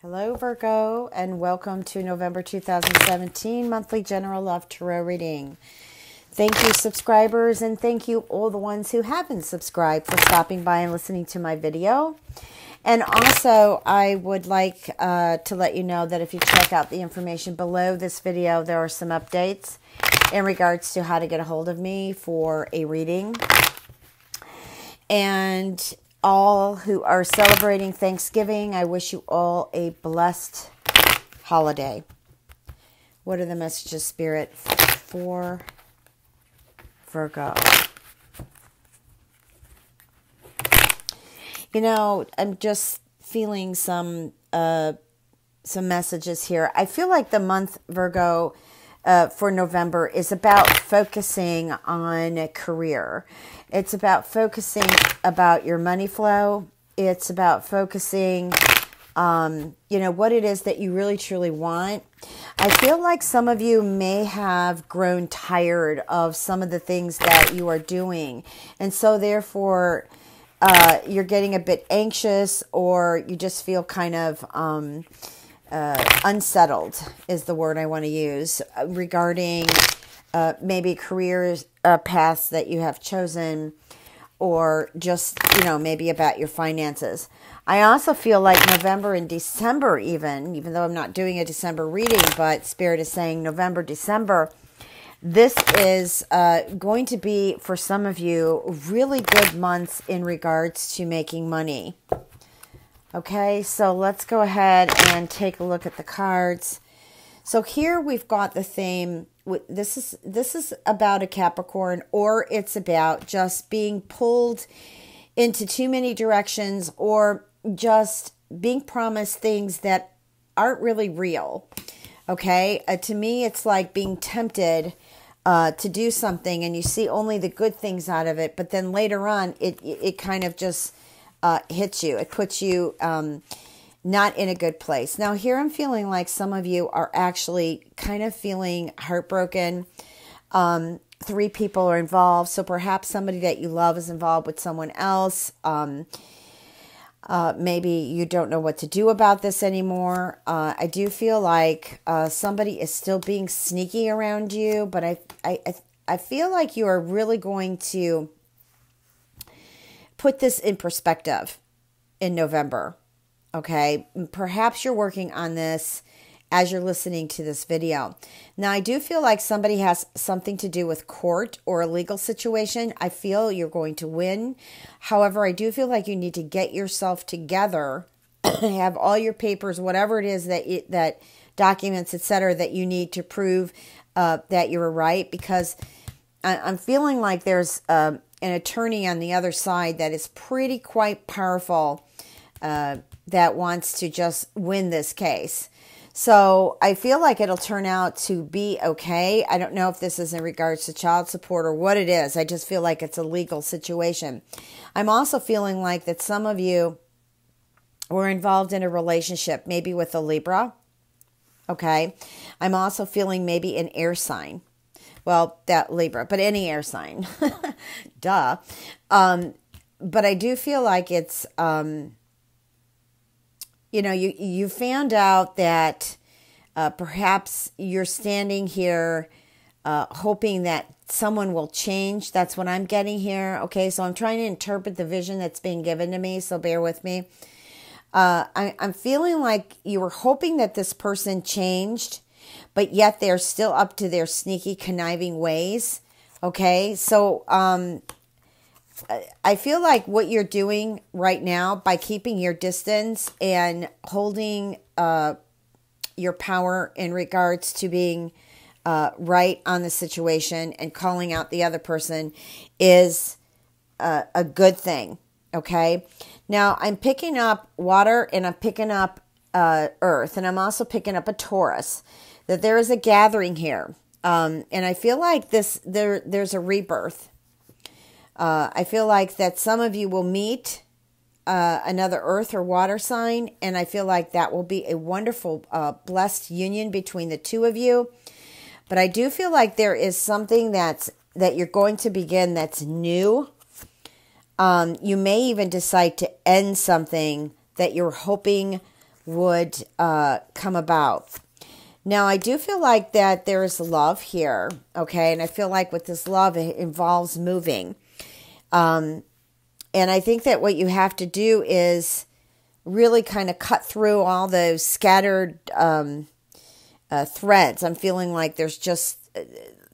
Hello, Virgo, and welcome to November 2017 monthly general love tarot reading. Thank you, subscribers, and thank you all the ones who haven't subscribed for stopping by and listening to my video. And also, I would like to let you know that if you check out the information below this video, there are some updates in regards to how to get a hold of me for a reading. And all who are celebrating Thanksgiving, I wish you all a blessed holiday. What are the messages, Spirit, for Virgo? You know, I'm just feeling some messages here. I feel like the month, Virgo, for November is about focusing on a career. It's about focusing about your money flow. It's about focusing, what it is that you really truly want. I feel like some of you may have grown tired of some of the things that you are doing. And so therefore, you're getting a bit anxious, or you just feel kind of unsettled is the word I want to use regarding maybe career paths that you have chosen, or just, maybe about your finances. I also feel like November and December, even though I'm not doing a December reading, but Spirit is saying November, December, this is going to be, for some of you, really good months in regards to making money. Okay, so let's go ahead and take a look at the cards. So here we've got the theme. This is about a Capricorn, or it's about just being pulled into too many directions, or just being promised things that aren't really real. Okay, to me, it's like being tempted to do something, and you see only the good things out of it, but then later on, it kind of just hits you. It puts you not in a good place. Now, here I'm feeling like some of you are actually kind of feeling heartbroken. 3 people are involved, so perhaps somebody that you love is involved with someone else. Maybe you don't know what to do about this anymore. I do feel like somebody is still being sneaky around you, but I feel like you are really going to put this in perspective in November. Okay, perhaps you're working on this as you're listening to this video. Now, I do feel like somebody has something to do with court or a legal situation. I feel you're going to win. However, I do feel like you need to get yourself together, have all your papers, whatever it is that documents, etc., that you need to prove that you're right. Because I'm feeling like there's an attorney on the other side that is quite powerful, that wants to just win this case. So I feel like it'll turn out to be okay. I don't know if this is in regards to child support or what it is. I just feel like it's a legal situation. I'm also feeling like that some of you were involved in a relationship, maybe with a Libra. Okay. I'm also feeling maybe an air sign. Well, that Libra, but any air sign. Duh. But I do feel like it's, you found out that perhaps you're standing here hoping that someone will change. That's what I'm getting here. Okay, so I'm trying to interpret the vision that's being given to me, so bear with me. I'm feeling like you were hoping that this person changed, but yet they're still up to their sneaky, conniving ways. Okay, so I feel like what you're doing right now by keeping your distance and holding your power in regards to being right on the situation and calling out the other person is a good thing. Okay. Now I'm picking up water, and I'm picking up earth, and I'm also picking up a Taurus, that there is a gathering here. And I feel like there's a rebirth. I feel like that some of you will meet another earth or water sign, and I feel like that will be a wonderful, blessed union between the two of you. But I do feel like there is something that you're going to begin that's new. You may even decide to end something that you're hoping would come about. Now, I do feel like that there is love here, okay? And I feel like with this love, it involves moving. And I think that what you have to do is really kind of cut through all those scattered threads. I'm feeling like there's just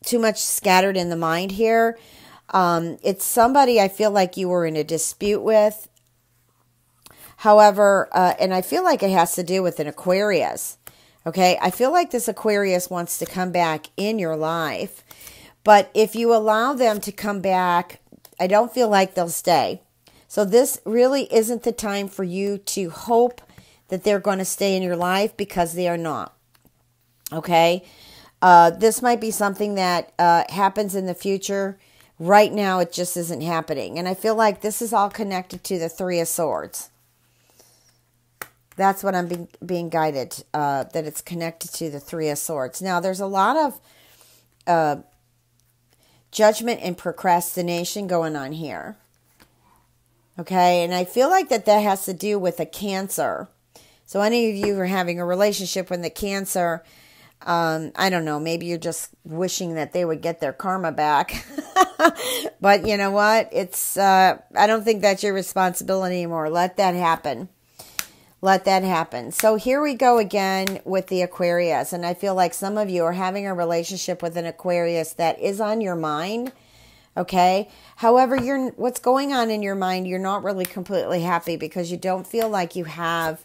too much scattered in the mind here. It's somebody I feel like you were in a dispute with. However, and I feel like it has to do with an Aquarius. Okay, I feel like this Aquarius wants to come back in your life. But if you allow them to come back, I don't feel like they'll stay. So this really isn't the time for you to hope that they're going to stay in your life, because they are not. Okay, this might be something that happens in the future. Right now, it just isn't happening. And I feel like this is all connected to the Three of Swords. That's what I'm being guided, that it's connected to the Three of Swords. Now, there's a lot of judgment and procrastination going on here. Okay, and I feel like that has to do with a Cancer. So any of you who are having a relationship with a Cancer, I don't know, maybe you're just wishing that they would get their karma back. But you know what? It's I don't think that's your responsibility anymore. Let that happen. Let that happen. So here we go again with the Aquarius. And I feel like some of you are having a relationship with an Aquarius that is on your mind. Okay. However, what's going on in your mind, you're not really completely happy, because you don't feel like you have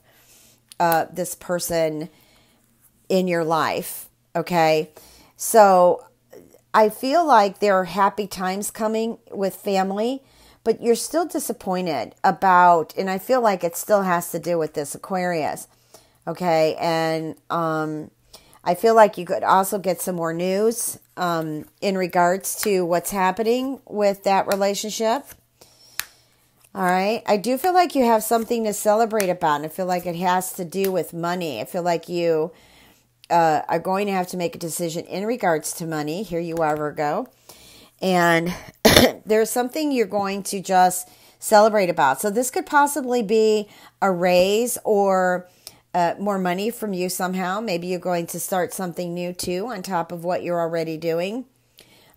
this person in your life. Okay. So I feel like there are happy times coming with family, but you're still disappointed about, and I feel like it still has to do with this Aquarius. Okay. And I feel like you could also get some more news in regards to what's happening with that relationship. All right. I do feel like you have something to celebrate about, and I feel like it has to do with money. I feel like you are going to have to make a decision in regards to money. Here you are, Virgo. And there's something you're going to just celebrate about. So this could possibly be a raise or more money from you somehow. Maybe you're going to start something new too on top of what you're already doing.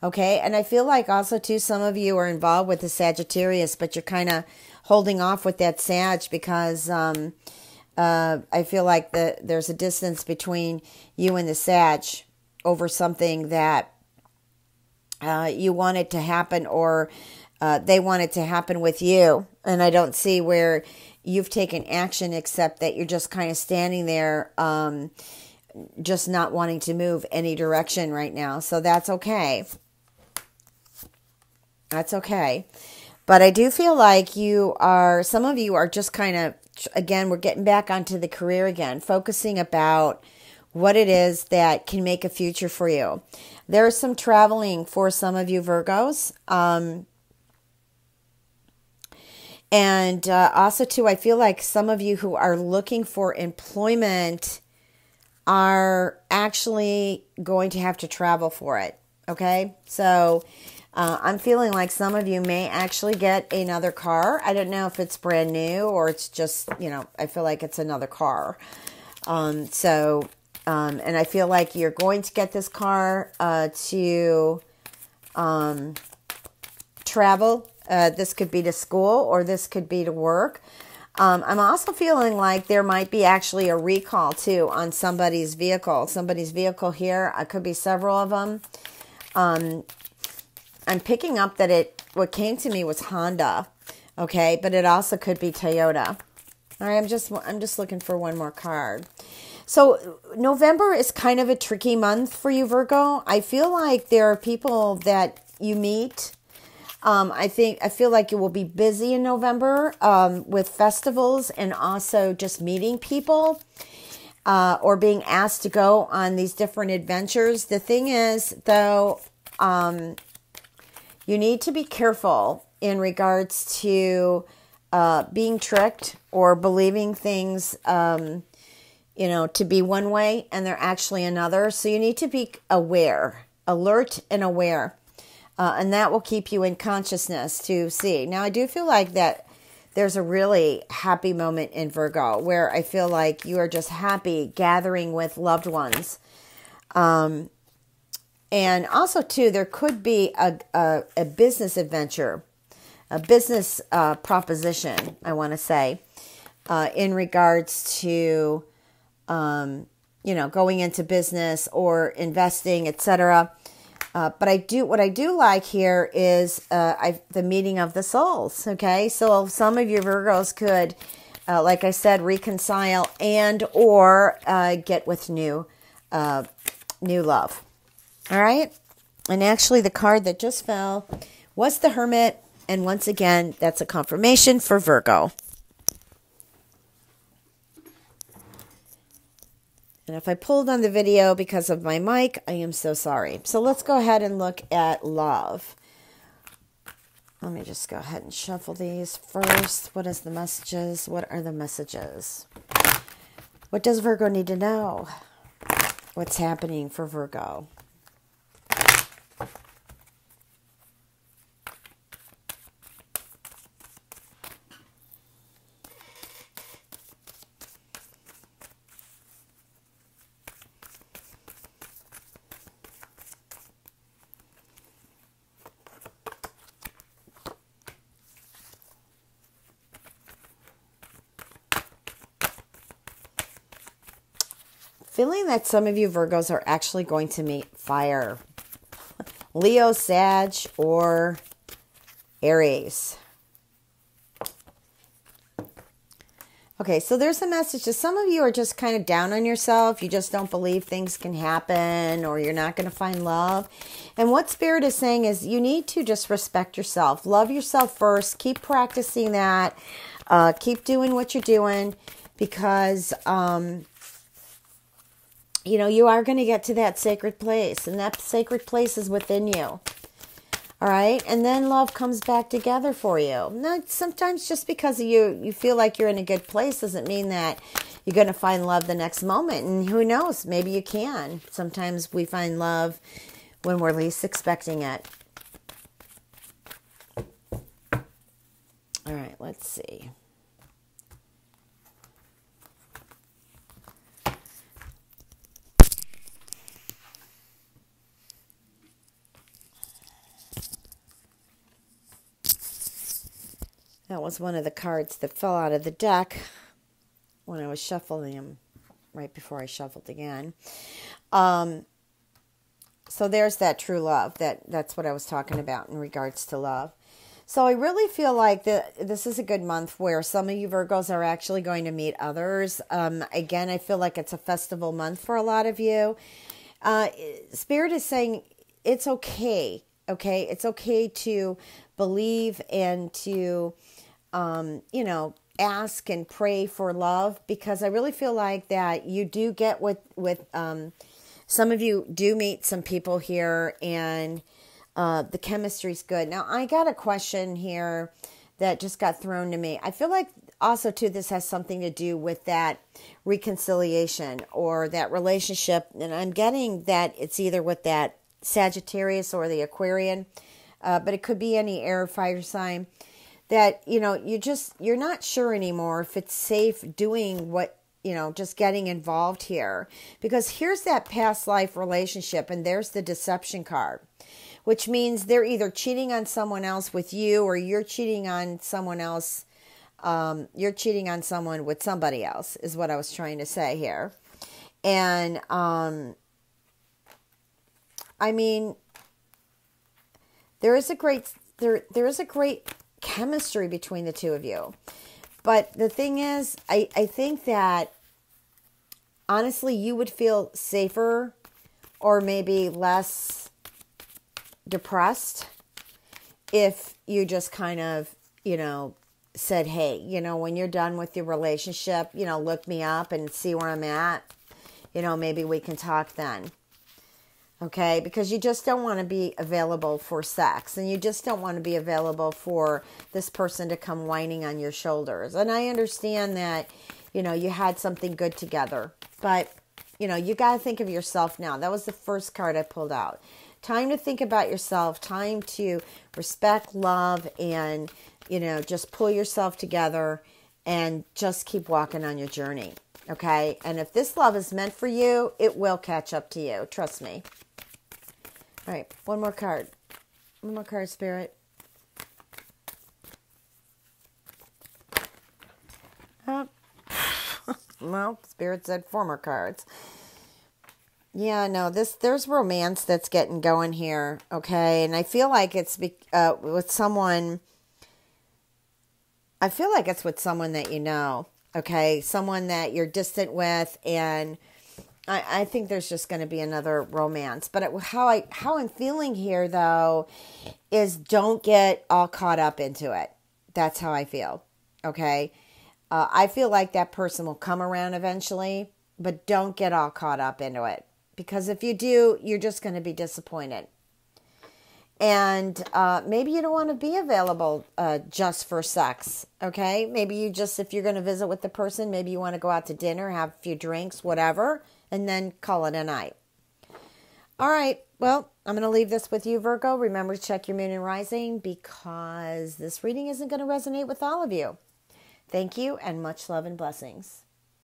Okay. And I feel like also too, some of you are involved with the Sagittarius, but you're kind of holding off with that Sag because I feel like there's a distance between you and the Sag over something that you want it to happen, or they want it to happen with you. And I don't see where you've taken action, except that you're just kind of standing there, just not wanting to move any direction right now. So that's okay. That's okay. But I do feel like some of you are just kind of, again, we're getting back onto the career again, focusing about what it is that can make a future for you. There's some traveling for some of you Virgos. And also, too, I feel like some of you who are looking for employment are actually going to have to travel for it. Okay? So I'm feeling like some of you may actually get another car. I don't know if it's brand new or it's just, I feel like it's another car. And I feel like you're going to get this car to travel. This could be to school, or this could be to work. I'm also feeling like there might be actually a recall too on somebody's vehicle. Somebody's vehicle here. It could be several of them. I'm picking up that what came to me was Honda. Okay, but it also could be Toyota. All right, I'm just looking for one more card. So November is kind of a tricky month for you, Virgo. I feel like there are people that you meet. I feel like you will be busy in November with festivals and also just meeting people or being asked to go on these different adventures. The thing is, though, you need to be careful in regards to being tricked or believing things to be one way and they're actually another. So you need to be alert and aware. And that will keep you in consciousness to see. Now, I do feel like that there's a really happy moment in Virgo where I feel like you are just happy gathering with loved ones. And also, too, there could be a business adventure, a business proposition, I want to say, in regards to, going into business or investing, etc. But what I do like here is the meeting of the souls. Okay, so some of you Virgos could, like I said, reconcile and or get with new love. All right, and actually, the card that just fell was the Hermit, and once again, that's a confirmation for Virgo. And if I pulled on the video because of my mic, I am so sorry. So let's go ahead and look at love. Let me just go ahead and shuffle these first. What is the messages? What are the messages? What does Virgo need to know? What's happening for Virgo? Feeling that some of you Virgos are actually going to meet fire. Leo, Sag, or Aries. Okay, so there's a message to some of you are just kind of down on yourself. You just don't believe things can happen or you're not going to find love. And what Spirit is saying is you need to just respect yourself. Love yourself first. Keep practicing that. Keep doing what you're doing because... you are going to get to that sacred place, and that sacred place is within you. All right? And then love comes back together for you. Now, sometimes just because you feel like you're in a good place doesn't mean that you're going to find love the next moment. And who knows? Maybe you can. Sometimes we find love when we're least expecting it. All right, let's see. That was one of the cards that fell out of the deck when I was shuffling them right before I shuffled again. So there's that true love. That's what I was talking about in regards to love. So I really feel like this is a good month where some of you Virgos are actually going to meet others. Again, I feel like it's a festival month for a lot of you. Spirit is saying it's okay. Okay, it's okay to believe and to, ask and pray for love, because I really feel like that you do get with some of you do meet some people here, and the chemistry's good. Now, I got a question here that just got thrown to me. I feel like also, too, this has something to do with that reconciliation or that relationship, and I'm getting that it's either with that Sagittarius or the Aquarian, but it could be any air fire sign that, you're not sure anymore if it's safe doing what, just getting involved here, because here's that past life relationship and there's the deception card, which means they're either cheating on someone else with you or you're cheating on someone else. You're cheating on someone with somebody else is what I was trying to say here. And, there is a great chemistry between the two of you. But the thing is, I think that honestly, you would feel safer or maybe less depressed if you just kind of, said, hey, when you're done with your relationship, look me up and see where I'm at. Maybe we can talk then. Okay, because you just don't want to be available for sex, and you just don't want to be available for this person to come whining on your shoulders. And I understand that, you had something good together, but, you got to think of yourself now. That was the first card I pulled out. Time to think about yourself, time to respect, love, and just pull yourself together and just keep walking on your journey. Okay. And if this love is meant for you, it will catch up to you. Trust me. All right. One more card. One more card, Spirit. Well, Spirit said 4 more cards. Yeah, no, there's romance that's getting going here, okay? And I feel like it's with someone. I feel like it's with someone that you know, okay? Someone that you're distant with, and I think there's just going to be another romance. But how I'm feeling here, though, is don't get all caught up into it. That's how I feel, okay? I feel like that person will come around eventually, but don't get all caught up into it. Because if you do, you're just going to be disappointed. And maybe you don't want to be available just for sex, okay? Maybe if you're going to visit with the person, maybe you want to go out to dinner, have a few drinks, whatever, and then call it a night. All right, well, I'm going to leave this with you, Virgo. Remember to check your moon and rising because this reading isn't going to resonate with all of you. Thank you, and much love and blessings.